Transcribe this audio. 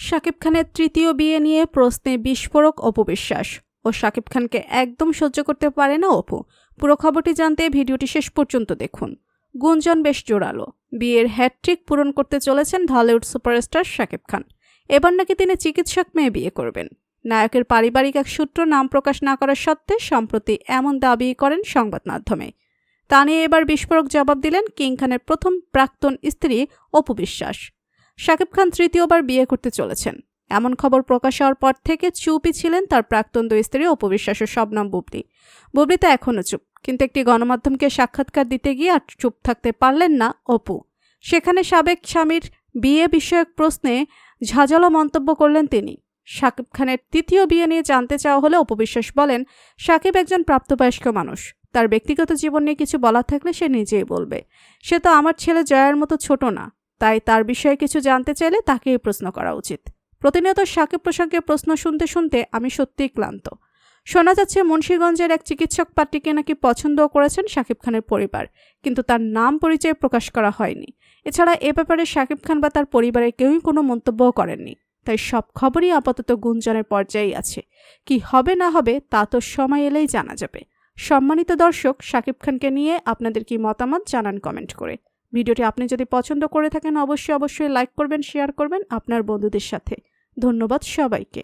শাকিব খানের তৃতীয় বিয়ে নিয়ে প্রশ্নে বিস্ফোরক অপু বিশ্বাস ও শাকিব খানকে একদম সহ্য করতে পারে না অপু। পুরো খবরটি জানতে ভিডিওটি শেষ পর্যন্ত দেখুন। গুঞ্জন বেশ জোরালো, বিয়ের হ্যাটট্রিক পূরণ করতে চলেছেন ঢালিউড সুপারস্টার শাকিব খান। এবার নাকি তিনি চিকিৎসক মেয়ে বিয়ে করবেন। নায়কের পারিবারিক এক সূত্র নাম প্রকাশ না করার সত্ত্বে সম্প্রতি এমন দাবি করেন সংবাদ মাধ্যমে। তা নিয়ে এবার বিস্ফোরক জবাব দিলেন কিং খানের প্রথম প্রাক্তন স্ত্রী অপু বিশ্বাস। শাকিব খান তৃতীয়বার বিয়ে করতে চলেছেন এমন খবর প্রকাশ হওয়ার পর থেকে চুপই ছিলেন তার প্রাক্তন দুই স্ত্রী অপু বিশ্বাস ও শবনম বুবলি। বুবলি তো এখনও চুপ, কিন্তু একটি গণমাধ্যমকে সাক্ষাৎকার দিতে গিয়ে আর চুপ থাকতে পারলেন না অপু। সেখানে সাবেক স্বামীর বিয়ে বিষয়ক প্রশ্নে ঝাঁঝালো মন্তব্য করলেন তিনি। শাকিব খানের তৃতীয় বিয়ে নিয়ে জানতে চাওয়া হলে অপু বিশ্বাস বলেন, শাকিব একজন প্রাপ্তবয়স্ক মানুষ, তার ব্যক্তিগত জীবন নিয়ে কিছু বলার থাকলে সে নিজেই বলবে। সে তো আমার ছেলে জয়ার মতো ছোট না, তাই তার বিষয়ে কিছু জানতে চাইলে তাকেই প্রশ্ন করা উচিত। প্রতিনিয়ত শাকিব প্রসঙ্গে প্রশ্ন শুনতে শুনতে আমি সত্যিই ক্লান্ত। শোনা যাচ্ছে মুন্সিগঞ্জের এক চিকিৎসক পাত্রীকে নাকি পছন্দও করেছেন শাকিব খানের পরিবার, কিন্তু তার নাম পরিচয় প্রকাশ করা হয়নি। এছাড়া এ ব্যাপারে শাকিব খান বা তার পরিবারের কেউই কোনো মন্তব্যও করেননি। তাই সব খবরই আপাতত গুঞ্জনের পর্যায়েই আছে। কি হবে না হবে তা তো সময় এলেই জানা যাবে। সম্মানিত দর্শক, শাকিব খানকে নিয়ে আপনাদের কি মতামত জানান কমেন্ট করে। ভিডিওটি আপনি যদি পছন্দ করে থাকেন অবশ্যই লাইক করবেন, শেয়ার করবেন আপনার বন্ধুদের সাথে। ধন্যবাদ সবাইকে।